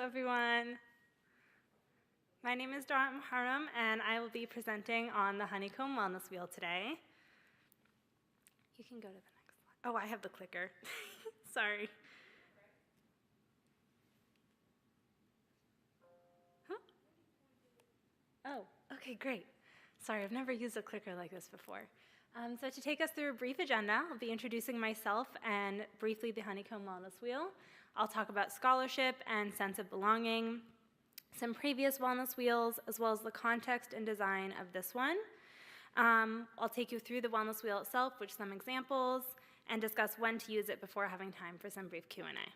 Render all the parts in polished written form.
everyone. My name is Duaa Moharram, and I will be presenting on the Honeycomb Wellness Wheel today. You can go to the next slide. Oh, I have the clicker. Sorry. Huh? Oh, okay, great. Sorry, I've never used a clicker like this before. So to take us through a brief agenda, I'll be introducing myself and briefly the Honeycomb Wellness Wheel. I'll talk about scholarship and sense of belonging, some previous wellness wheels, as well as the context and design of this one. I'll take you through the wellness wheel itself, with some examples, and discuss when to use it before having time for some brief Q&A.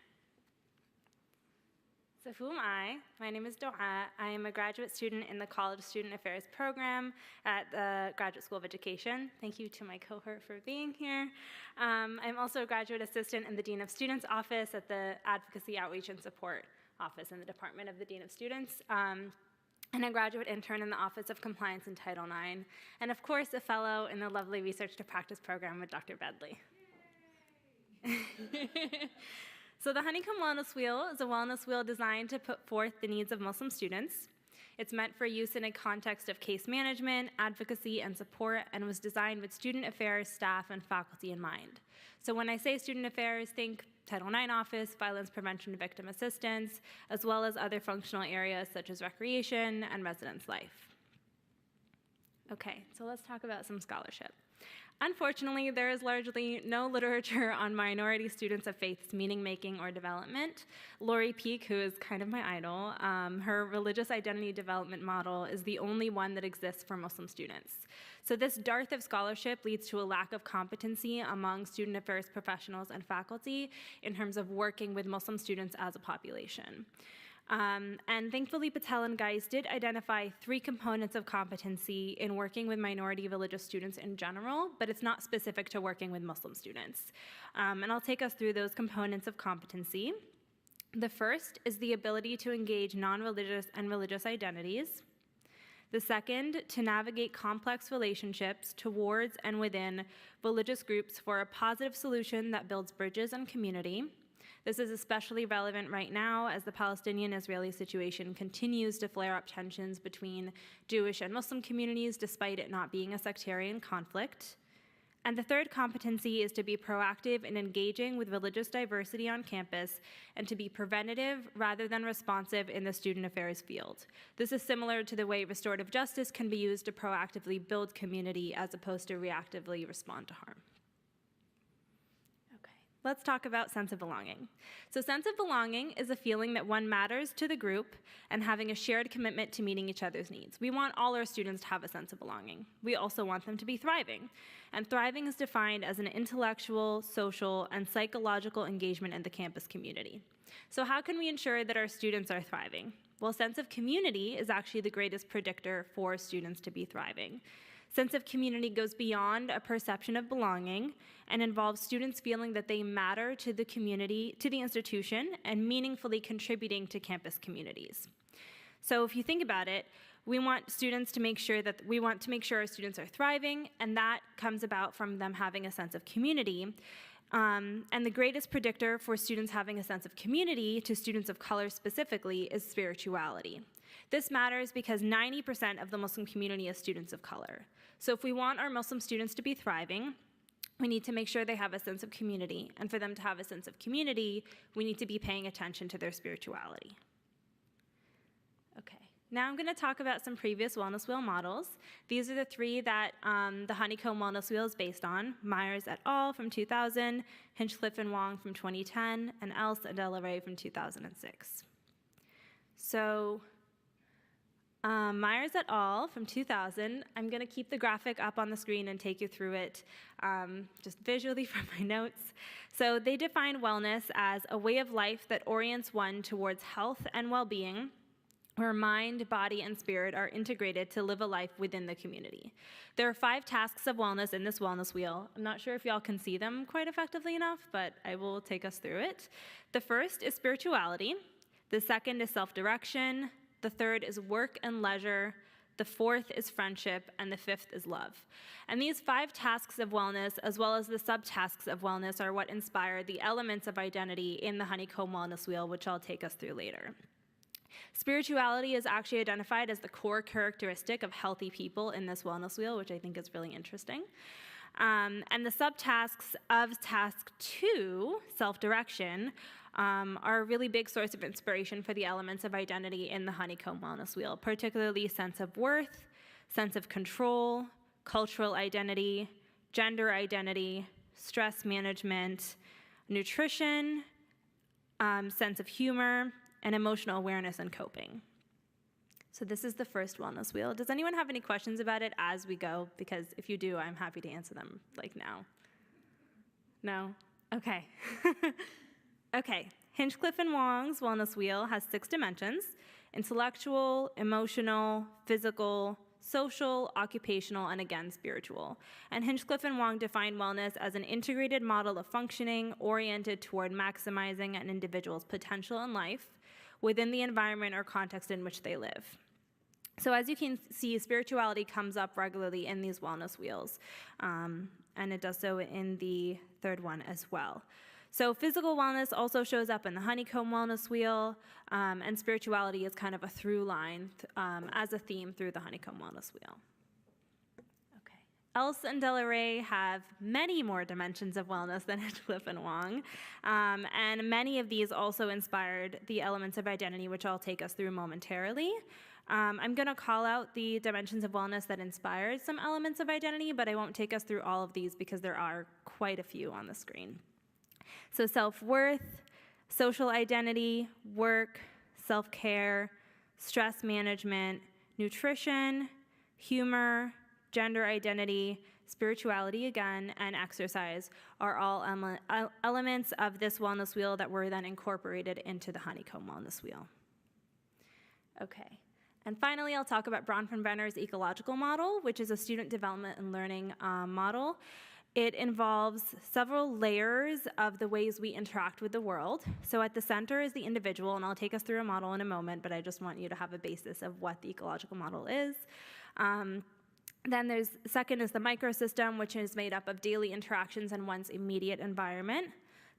So who am I? My name is Duaa. I am a graduate student in the College Student Affairs program at the Graduate School of Education. Thank you to my cohort for being here. I'm also a graduate assistant in the Dean of Students office at the Advocacy, Outreach, and Support office in the Department of the Dean of Students, and a graduate intern in the Office of Compliance in Title IX, and of course, a fellow in the lovely Research2Practice program with Dr. Bedley. So the Honeycomb Wellness Wheel is a wellness wheel designed to put forth the needs of Muslim students. It's meant for use in a context of case management, advocacy, and support, and was designed with student affairs, staff, and faculty in mind. So when I say student affairs, think Title IX office, violence prevention and victim assistance, as well as other functional areas such as recreation and residence life. Okay, so let's talk about some scholarship. Unfortunately, there is largely no literature on minority students of faith's meaning-making or development. Lori Peek, who is kind of my idol, her religious identity development model is the only one that exists for Muslim students. So this dearth of scholarship leads to a lack of competency among student affairs professionals and faculty in terms of working with Muslim students as a population. And thankfully, Patel and Geis did identify 3 components of competency in working with minority religious students in general, but it's not specific to working with Muslim students. And I'll take us through those components of competency. The first is the ability to engage non-religious and religious identities. The second, to navigate complex relationships towards and within religious groups for a positive solution that builds bridges and community. This is especially relevant right now as the Palestinian-Israeli situation continues to flare up tensions between Jewish and Muslim communities despite it not being a sectarian conflict. And the third competency is to be proactive in engaging with religious diversity on campus and to be preventative rather than responsive in the student affairs field. This is similar to the way restorative justice can be used to proactively build community as opposed to reactively respond to harm. Let's talk about sense of belonging. So sense of belonging is a feeling that one matters to the group and having a shared commitment to meeting each other's needs. We want all our students to have a sense of belonging. We also want them to be thriving. And thriving is defined as an intellectual, social, and psychological engagement in the campus community. So how can we ensure that our students are thriving? Well, sense of community is actually the greatest predictor for students to be thriving. Sense of community goes beyond a perception of belonging and involves students feeling that they matter to the community, to the institution, and meaningfully contributing to campus communities. So if you think about it, we want our students are thriving, and that comes about from them having a sense of community. And the greatest predictor for students having a sense of community, to students of color specifically, is spirituality. This matters because 90% of the Muslim community is students of color. So if we want our Muslim students to be thriving, we need to make sure they have a sense of community. And for them to have a sense of community, we need to be paying attention to their spirituality. Okay. Now I'm going to talk about some previous wellness wheel models. These are the 3 that the Honeycomb Wellness Wheel is based on: Myers et al. From 2000, Hinchcliffe and Wong from 2010, and Else and Delaray from 2006. So Myers et al. From 2000, I'm going to keep the graphic up on the screen and take you through it just visually from my notes. So they define wellness as a way of life that orients one towards health and well-being, where mind, body, and spirit are integrated to live a life within the community. There are 5 tasks of wellness in this wellness wheel. I'm not sure if y'all can see them quite effectively enough, but I will take us through it. The first is spirituality. The second is self-direction. The third is work and leisure. The fourth is friendship, and the 5th is love. And these 5 tasks of wellness, as well as the subtasks of wellness, are what inspire the elements of identity in the Honeycomb Wellness Wheel, which I'll take us through later. Spirituality is actually identified as the core characteristic of healthy people in this wellness wheel, which I think is really interesting. And the subtasks of task 2, self-direction, are a really big source of inspiration for the elements of identity in the honeycomb wellness wheel, particularly sense of worth, sense of control, cultural identity, gender identity, stress management, nutrition, sense of humor, and emotional awareness and coping. So this is the first wellness wheel. Does anyone have any questions about it as we go? Because if you do, I'm happy to answer them like now. No? Okay. Okay. Hinchcliffe and Wong's wellness wheel has 6 dimensions: intellectual, emotional, physical, social, occupational, and again, spiritual. And Hinchcliffe and Wong define wellness as an integrated model of functioning oriented toward maximizing an individual's potential in life within the environment or context in which they live. So as you can see, spirituality comes up regularly in these wellness wheels, and it does so in the third one as well. So physical wellness also shows up in the honeycomb wellness wheel, and spirituality is kind of a through line as a theme through the honeycomb wellness wheel. Okay. Else and De La Rey have many more dimensions of wellness than Hinchcliffe and Wong, and many of these also inspired the elements of identity, which I'll take us through momentarily. I'm going to call out the dimensions of wellness that inspired some elements of identity, but I won't take us through all of these because there are quite a few on the screen. So self-worth, social identity, work, self-care, stress management, nutrition, humor, gender identity, spirituality again, and exercise are all elements of this wellness wheel that were then incorporated into the honeycomb wellness wheel. Okay. And finally, I'll talk about Bronfenbrenner's ecological model, which is a student development and learning model. It involves several layers of the ways we interact with the world. So at the center is the individual, and I'll take us through a model in a moment, but I just want you to have a basis of what the ecological model is. Then second is the microsystem, which is made up of daily interactions in one's immediate environment.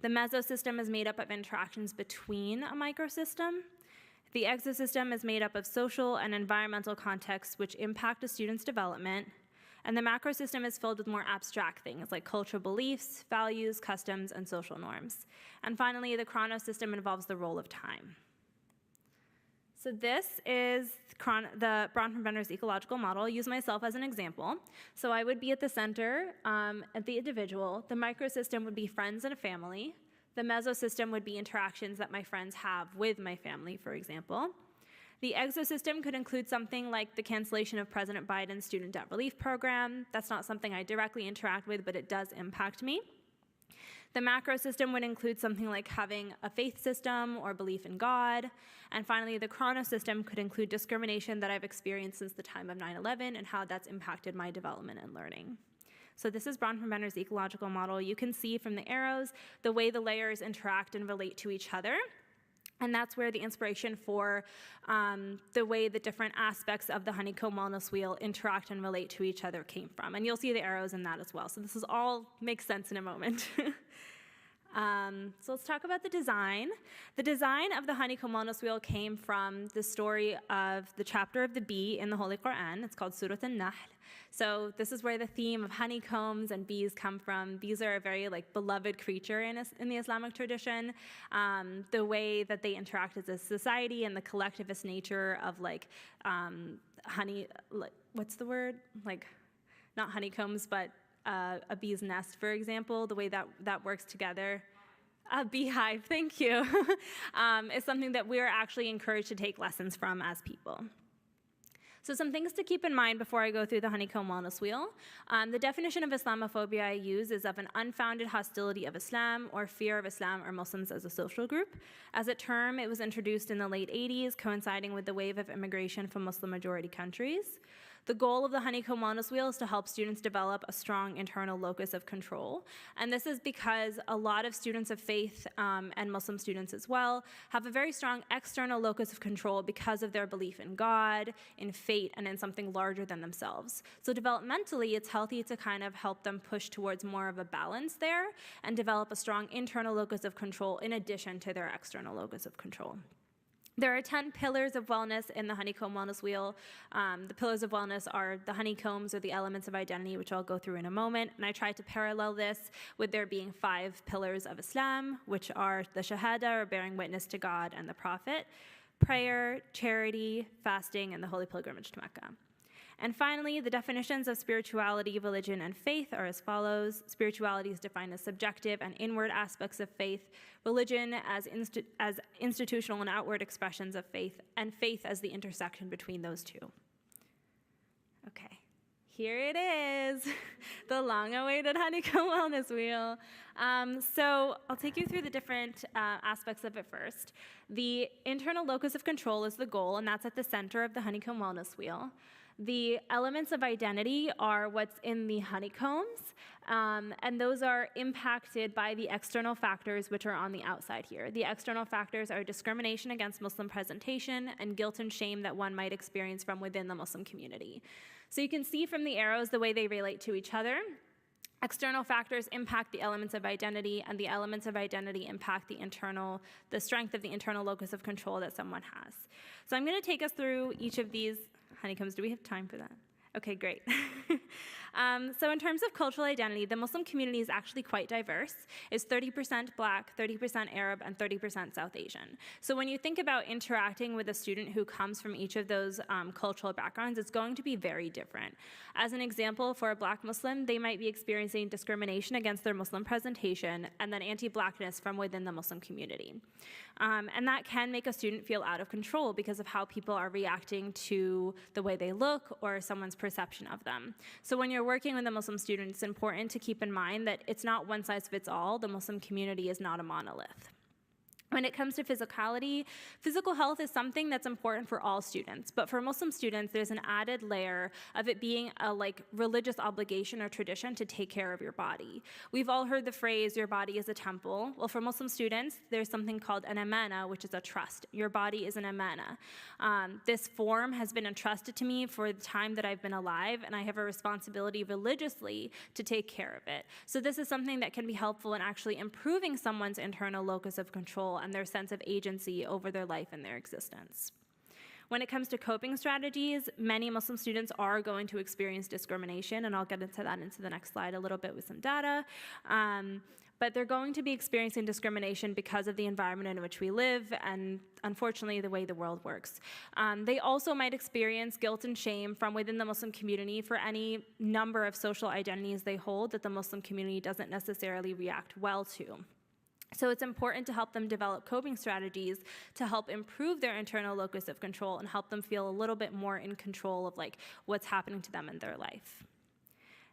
The mesosystem is made up of interactions between a microsystem. The exosystem is made up of social and environmental contexts which impact a student's development. And the macrosystem is filled with more abstract things like cultural beliefs, values, customs, and social norms. And finally, the chronosystem involves the role of time. So this is the Bronfenbrenner's ecological model. I'll use myself as an example. So I would be at the center, at the individual. The microsystem would be friends and family. The mesosystem would be interactions that my friends have with my family, for example. The exosystem could include something like the cancellation of President Biden's student debt relief program. That's not something I directly interact with, but it does impact me. The macrosystem would include something like having a faith system or belief in God. And finally, the chronosystem could include discrimination that I've experienced since the time of 9/11 and how that's impacted my development and learning. So this is Bronfenbrenner's ecological model. You can see from the arrows the way the layers interact and relate to each other. And that's where the inspiration for the way the different aspects of the honeycomb wellness wheel interact and relate to each other came from. And you'll see the arrows in that as well. So this is all makes sense in a moment. So let's talk about the design. The design of the honeycomb wellness wheel came from the story of the chapter of the bee in the Holy Quran. It's called Surat al-Nahl. So this is where the theme of honeycombs and bees come from. Bees are a very beloved creature in the Islamic tradition. The way that they interact as a society and the collectivist nature of honey, what's the word? Not honeycombs, but a bee's nest, for example, the way that works together. A beehive, thank you, is something that we're actually encouraged to take lessons from as people. So some things to keep in mind before I go through the honeycomb wellness wheel. The definition of Islamophobia I use is of an unfounded hostility of Islam or fear of Islam or Muslims as a social group. As a term, it was introduced in the late 80s, coinciding with the wave of immigration from Muslim-majority countries. The goal of the honeycomb wellness wheel is to help students develop a strong internal locus of control. And this is because a lot of students of faith and Muslim students as well have a very strong external locus of control because of their belief in God, in fate, and in something larger than themselves. So developmentally, it's healthy to kind of help them push towards more of a balance there and develop a strong internal locus of control in addition to their external locus of control. There are 10 pillars of wellness in the Honeycomb Wellness Wheel. The pillars of wellness are the honeycombs, or the elements of identity, which I'll go through in a moment. And I tried to parallel this with there being 5 pillars of Islam, which are the Shahada, or bearing witness to God and the Prophet, prayer, charity, fasting, and the holy pilgrimage to Mecca. And finally, the definitions of spirituality, religion, and faith are as follows. Spirituality is defined as subjective and inward aspects of faith, religion as institutional and outward expressions of faith, and faith as the intersection between those two. Okay, here it is, the long-awaited Honeycomb Wellness Wheel. So I'll take you through the different aspects of it first. The internal locus of control is the goal, and that's at the center of the Honeycomb Wellness Wheel. The elements of identity are what's in the honeycombs, and those are impacted by the external factors which are on the outside here. The external factors are discrimination against Muslim presentation and guilt and shame that one might experience from within the Muslim community. So you can see from the arrows the way they relate to each other. External factors impact the elements of identity, and the elements of identity impact the strength of the internal locus of control that someone has. So I'm going to take us through each of these honeycombs. Do we have time for that? Okay, great. So in terms of cultural identity, the Muslim community is actually quite diverse. It's 30% Black, 30% Arab, and 30% South Asian. So when you think about interacting with a student who comes from each of those cultural backgrounds, it's going to be very different. As an example, for a Black Muslim, they might be experiencing discrimination against their Muslim presentation and then anti-Blackness from within the Muslim community. And that can make a student feel out of control because of how people are reacting to the way they look or someone's perception of them. So when you're working with a Muslim student, it's important to keep in mind that it's not one size fits all. The Muslim community is not a monolith. When it comes to physicality, physical health is something that's important for all students, but for Muslim students, there's an added layer of it being a religious obligation or tradition to take care of your body. We've all heard the phrase, your body is a temple. Well, for Muslim students, there's something called an amana, which is a trust. Your body is an amana. This form has been entrusted to me for the time that I've been alive, and I have a responsibility religiously to take care of it. So this is something that can be helpful in actually improving someone's internal locus of control and their sense of agency over their life and their existence. When it comes to coping strategies, many Muslim students are going to experience discrimination, and I'll get into that into the next slide a little bit with some data. But they're going to be experiencing discrimination because of the environment in which we live and, unfortunately, the way the world works. They also might experience guilt and shame from within the Muslim community for any number of social identities they hold that the Muslim community doesn't necessarily react well to. So it's important to help them develop coping strategies to help improve their internal locus of control and help them feel a little bit more in control of what's happening to them in their life.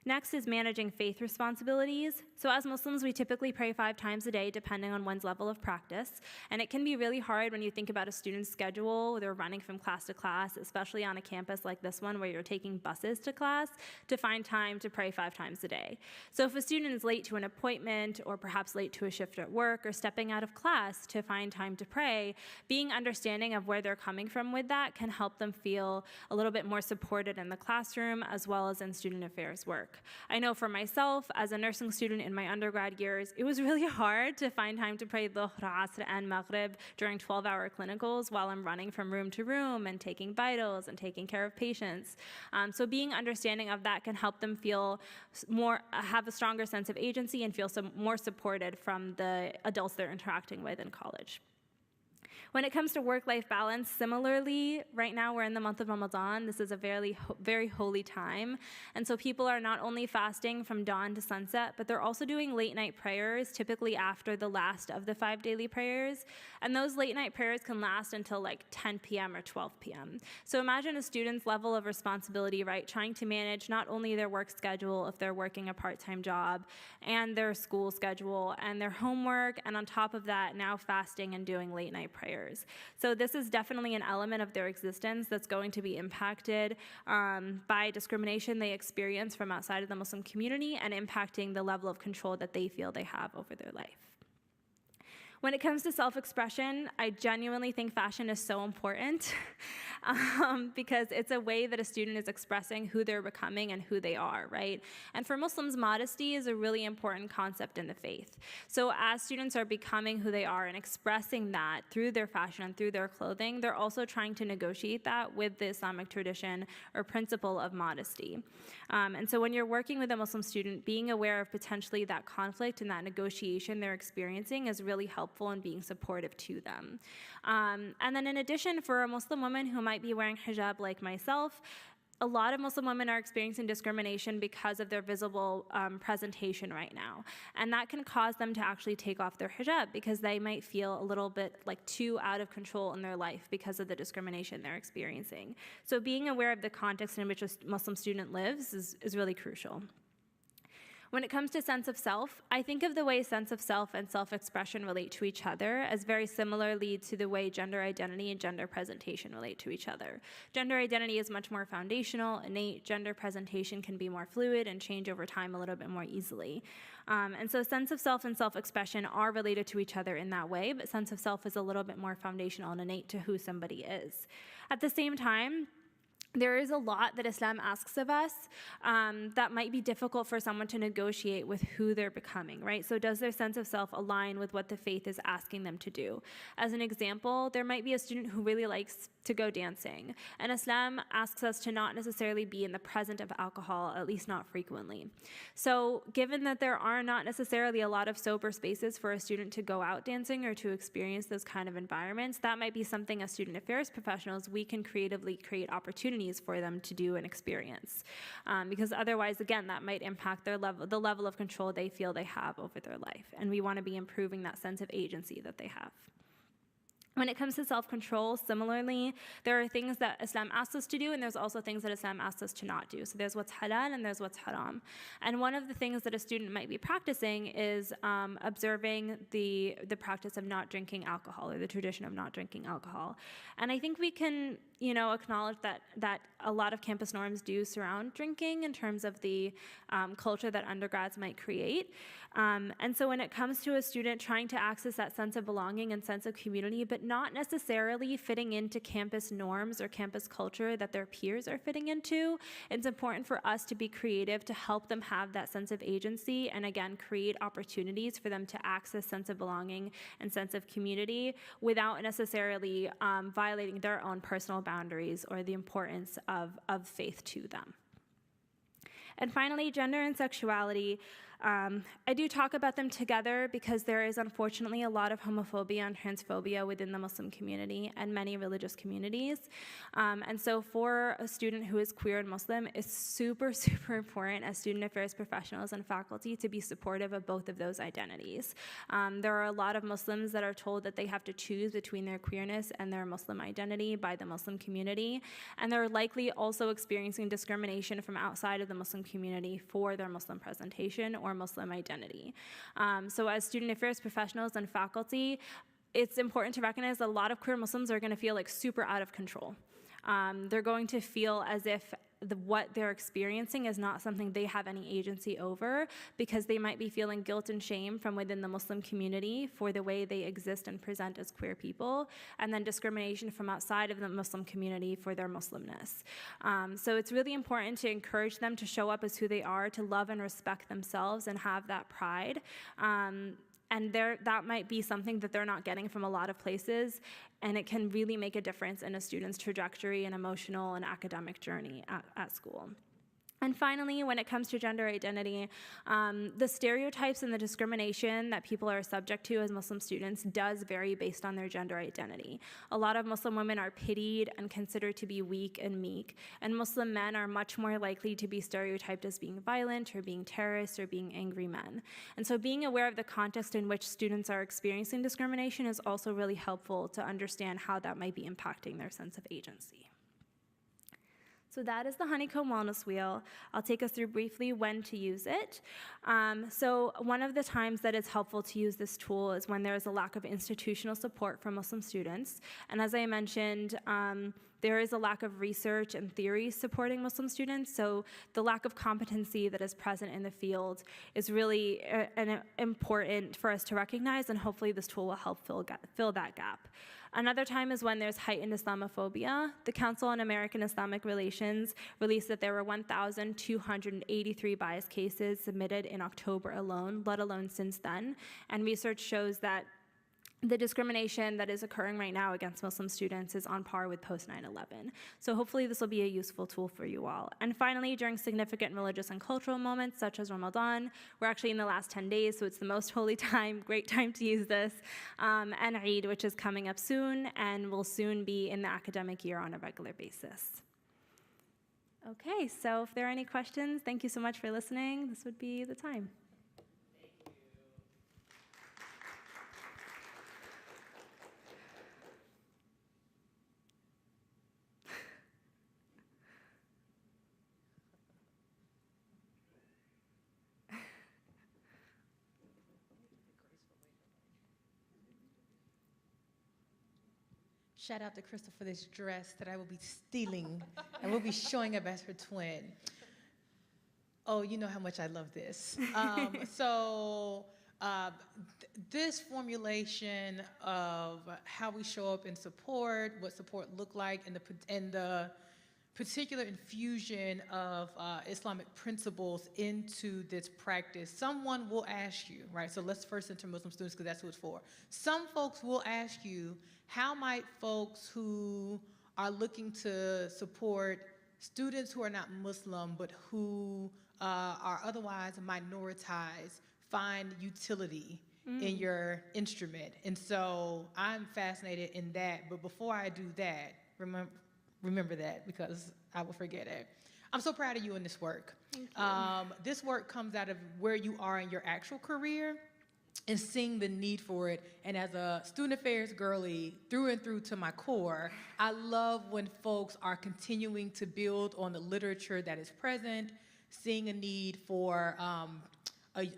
Next is managing faith responsibilities. So as Muslims, we typically pray 5 times a day, depending on one's level of practice. And it can be really hard when you think about a student's schedule. They're running from class to class, especially on a campus like this one where you're taking buses to class, to find time to pray 5 times a day. So if a student is late to an appointment or perhaps late to a shift at work or stepping out of class to find time to pray, being understanding of where they're coming from with that can help them feel a little bit more supported in the classroom as well as in student affairs work. I know for myself, as a nursing student in my undergrad years, it was really hard to find time to pray Dhuhr, Asr, and Maghrib during 12-hour clinicals while I'm running from room to room and taking vitals and taking care of patients. So being understanding of that can help them feel have a stronger sense of agency and feel more supported from the adults they're interacting with in college. When it comes to work-life balance, similarly, right now we're in the month of Ramadan. This is a very holy time. And so people are not only fasting from dawn to sunset, but they're also doing late-night prayers, typically after the last of the 5 daily prayers. And those late-night prayers can last until 10 p.m. or 12 p.m. So imagine a student's level of responsibility, right, trying to manage not only their work schedule if they're working a part-time job, and their school schedule, and their homework, and on top of that, now fasting and doing late-night prayers. So this is definitely an element of their existence that's going to be impacted by discrimination they experience from outside of the Muslim community and impacting the level of control that they feel they have over their life. When it comes to self-expression, I genuinely think fashion is so important because it's a way that a student is expressing who they're becoming and who they are, right? And for Muslims, modesty is a really important concept in the faith. So as students are becoming who they are and expressing that through their fashion and through their clothing, they're also trying to negotiate that with the Islamic tradition or principle of modesty. And so when you're working with a Muslim student, being aware of potentially that conflict and that negotiation they're experiencing is really helpful in being supportive to them. And then in addition, for a Muslim woman who might be wearing hijab like myself, a lot of Muslim women are experiencing discrimination because of their visible presentation right now. And that can cause them to actually take off their hijab because they might feel a little bit like too out of control in their life because of the discrimination they're experiencing. So being aware of the context in which a Muslim student lives is really crucial. When it comes to sense of self, I think of the way sense of self and self-expression relate to each other as very similarly to the way gender identity and gender presentation relate to each other. Gender identity is much more foundational, innate. Gender presentation can be more fluid and change over time a little bit more easily. And so sense of self and self-expression are related to each other in that way, but sense of self is a little bit more foundational and innate to who somebody is. At the same time, there is a lot that Islam asks of us that might be difficult for someone to negotiate with who they're becoming, right? So does their sense of self align with what the faith is asking them to do? As an example, there might be a student who really likes to go dancing, and Islam asks us to not necessarily be in the presence of alcohol, at least not frequently. So given that there are not necessarily a lot of sober spaces for a student to go out dancing or to experience those kind of environments, that might be something as student affairs professionals we can creatively create opportunities for them to do and experience. Because otherwise, again, that might impact the level of control they feel they have over their life. And we want to be improving that sense of agency that they have. When it comes to self-control, similarly, there are things that Islam asks us to do, and there's also things that Islam asks us to not do. So there's what's halal and there's what's haram. And one of the things that a student might be practicing is observing the practice of not drinking alcohol, or the tradition of not drinking alcohol. And I think we can, acknowledge that a lot of campus norms do surround drinking in terms of the culture that undergrads might create. And so when it comes to a student trying to access that sense of belonging and sense of community, but not necessarily fitting into campus norms or campus culture that their peers are fitting into, it's important for us to be creative to help them have that sense of agency and, again, create opportunities for them to access sense of belonging and sense of community without necessarily violating their own personal boundaries or the importance of faith to them. And finally, gender and sexuality. I do talk about them together because there is unfortunately a lot of homophobia and transphobia within the Muslim community and many religious communities. And so for a student who is queer and Muslim, it's super, super important as student affairs professionals and faculty to be supportive of both of those identities. There are a lot of Muslims that are told that they have to choose between their queerness and their Muslim identity by the Muslim community, and they're likely also experiencing discrimination from outside of the Muslim community for their Muslim presentation or Muslim identity. So as student affairs professionals and faculty, it's important to recognize that a lot of queer Muslims are going to feel like super out of control. They're going to feel as if what they're experiencing is not something they have any agency over because they might be feeling guilt and shame from within the Muslim community for the way they exist and present as queer people, and then discrimination from outside of the Muslim community for their Muslimness. So it's really important to encourage them to show up as who they are, to love and respect themselves and have that pride. And that might be something that they're not getting from a lot of places, and it can really make a difference in a student's trajectory and emotional and academic journey at school. And finally, when it comes to gender identity, the stereotypes and the discrimination that people are subject to as Muslim students does vary based on their gender identity. A lot of Muslim women are pitied and considered to be weak and meek, and Muslim men are much more likely to be stereotyped as being violent or being terrorists or being angry men. And so being aware of the context in which students are experiencing discrimination is also really helpful to understand how that might be impacting their sense of agency. So that is the Honeycomb Wellness Wheel. I'll take us through briefly when to use it. So one of the times that it's helpful to use this tool is when there is a lack of institutional support for Muslim students. And as I mentioned, there is a lack of research and theory supporting Muslim students, so the lack of competency that is present in the field is really important for us to recognize, and hopefully this tool will help fill that gap. Another time is when there's heightened Islamophobia. The Council on American Islamic Relations released that there were 1,283 bias cases submitted in October alone, let alone since then. And research shows that the discrimination that is occurring right now against Muslim students is on par with post 9/11. So hopefully this will be a useful tool for you all. And finally, during significant religious and cultural moments such as Ramadan, we're actually in the last 10 days, so it's the most holy time, great time to use this, and Eid, which is coming up soon and will soon be in the academic year on a regular basis. Okay, so if there are any questions, thank you so much for listening. This would be the time. Shout out to Crystal for this dress that I will be stealing and will be showing up as her twin. Oh, you know how much I love this. This formulation of how we show up in support, what support look like, and the particular infusion of Islamic principles into this practice, someone will ask you, right? So let's first enter Muslim students because that's who it's for. Some folks will ask you, how might folks who are looking to support students who are not Muslim but who are otherwise minoritized find utility in your instrument? And so I'm fascinated in that, but before I do that, remember that because I will forget it. I'm so proud of you in this work. Thank you. This work comes out of where you are in your actual career and seeing the need for it. And as a student affairs girly through and through to my core, I love when folks are continuing to build on the literature that is present, seeing a need for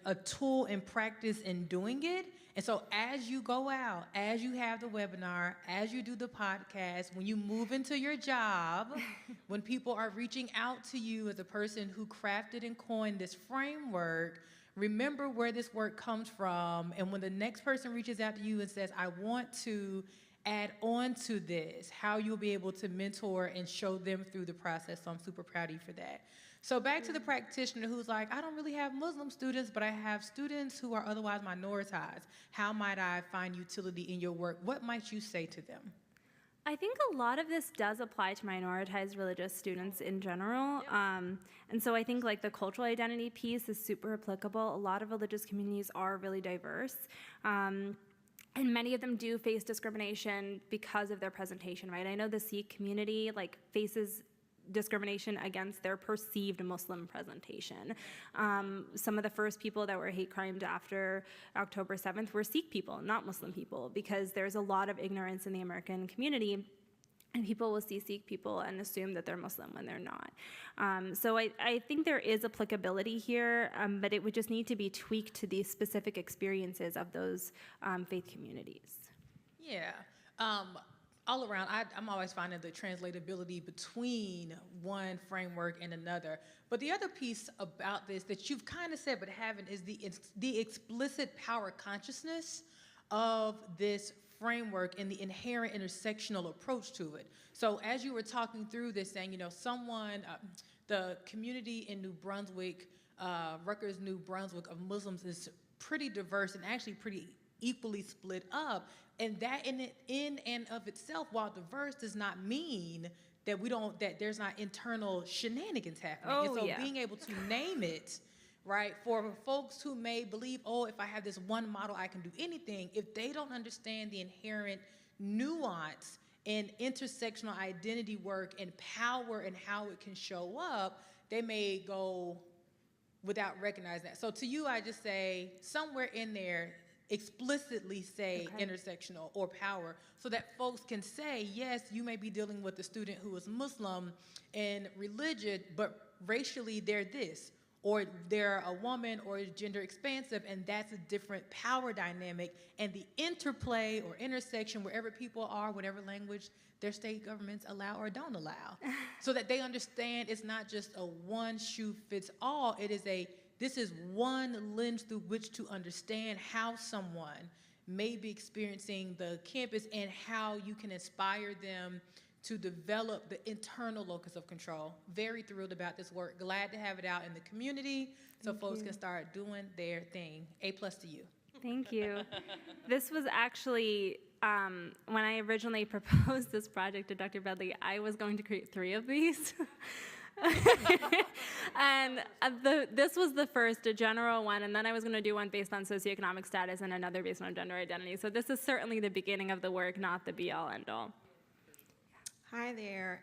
a tool and practice in doing it. And so as you go out, as you have the webinar, as you do the podcast, when you move into your job, when people are reaching out to you as a person who crafted and coined this framework, remember where this work comes from. And when the next person reaches out to you and says, I want to add on to this, how you'll be able to mentor and show them through the process. So I'm super proud of you for that. So back to the practitioner who's like, I don't really have Muslim students, but I have students who are otherwise minoritized. How might I find utility in your work? What might you say to them? I think a lot of this does apply to minoritized religious students in general. And so I think like the cultural identity piece is super applicable. A lot of religious communities are really diverse. And many of them do face discrimination because of their presentation, right? I know the Sikh community like faces discrimination against their perceived Muslim presentation. Some of the first people that were hate crimed after October 7th were Sikh people, not Muslim people, because there's a lot of ignorance in the American community, and people will see Sikh people and assume that they're Muslim when they're not. So I think there is applicability here, but it would just need to be tweaked to the specific experiences of those faith communities. Yeah. All around, I'm always finding the translatability between one framework and another. But the other piece about this that you've kind of said but haven't is the explicit power consciousness of this framework and the inherent intersectional approach to it. So as you were talking through this, saying, the community in New Brunswick, Rutgers, New Brunswick of Muslims is pretty diverse and actually pretty equally split up. And that in and of itself, while diverse, does not mean that there's not internal shenanigans happening. Oh, and so yeah. being able to name it, right, for folks who may believe, oh, if I have this one model, I can do anything, if they don't understand the inherent nuance in intersectional identity work and power and how it can show up, they may go without recognizing that. So to you, I just say, somewhere in there, explicitly say intersectional or power so that folks can say, yes, you may be dealing with a student who is Muslim and religious, but racially they're this. or they're a woman or is gender expansive, and that's a different power dynamic, and the interplay or intersection wherever people are, whatever language their state governments allow or don't allow, so that they understand it's not just a one shoe fits all. This is one lens through which to understand how someone may be experiencing the campus and how you can inspire them to develop the internal locus of control. Very thrilled about this work. Glad to have it out in the community so folks can start doing their thing. A+ to you. Thank you. This was actually, when I originally proposed this project to Dr. Bedley, I was going to create 3 of these. And this was the first, a general one, and then I was going to do one based on socioeconomic status and another based on gender identity. So this is certainly the beginning of the work, not the be-all, end-all. Hi there.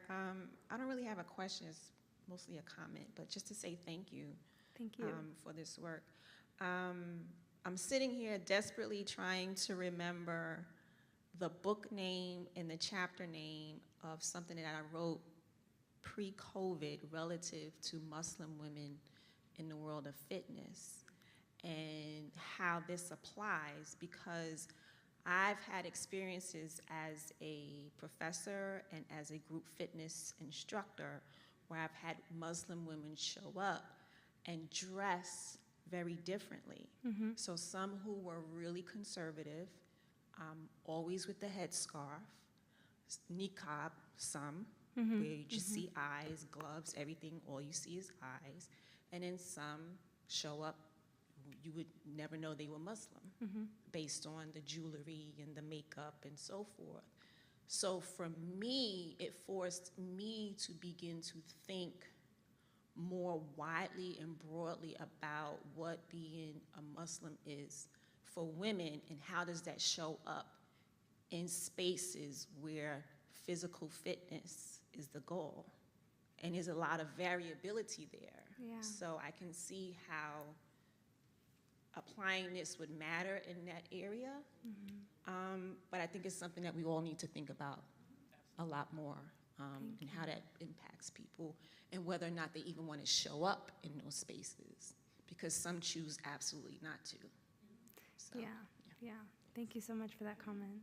I don't really have a question, it's mostly a comment, but just to say thank you. Thank you. For this work. I'm sitting here desperately trying to remember the book name and the chapter name of something that I wrote pre-COVID relative to Muslim women in the world of fitness, and how this applies, because I've had experiences as a professor and as a group fitness instructor where I've had Muslim women show up and dress very differently. Mm-hmm. So some who were really conservative, always with the headscarf, niqab, some, Mm-hmm. where you just see eyes, gloves, everything, all you see is eyes. And then some show up, you would never know they were Muslim, based on the jewelry and the makeup and so forth. So for me, it forced me to begin to think more widely and broadly about what being a Muslim is for women, and how does that show up in spaces where physical fitness is the goal. And there's a lot of variability there. Yeah. So I can see how applying this would matter in that area. But I think it's something that we all need to think about a lot more, and how that impacts people, and whether or not they even want to show up in those spaces, because some choose absolutely not to. So, Yeah. Thank you so much for that comment.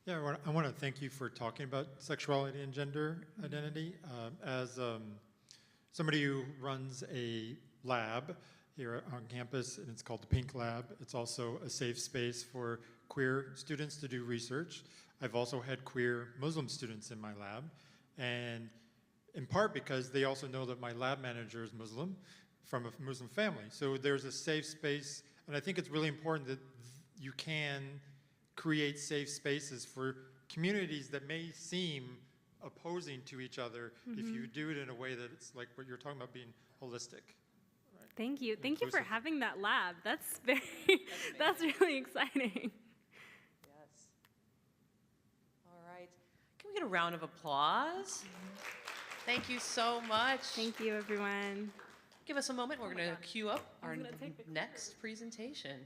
Yeah, I want to thank you for talking about sexuality and gender identity. As somebody who runs a lab here on campus, and it's called the Pink Lab. It's also a safe space for queer students to do research. I've also had queer Muslim students in my lab, and in part because they also know that my lab manager is Muslim, from a Muslim family. So there's a safe space, and I think it's really important that you can create safe spaces for communities that may seem opposing to each other if you do it in a way that it's like what you're talking about, being holistic. Right? Thank you. Thank you for Inclusive. having that lab. That's that's really exciting. Yes. All right. Can we get a round of applause? Thank you so much. Thank you, everyone. Give us a moment. We're going to queue up our gonna take the next presentation.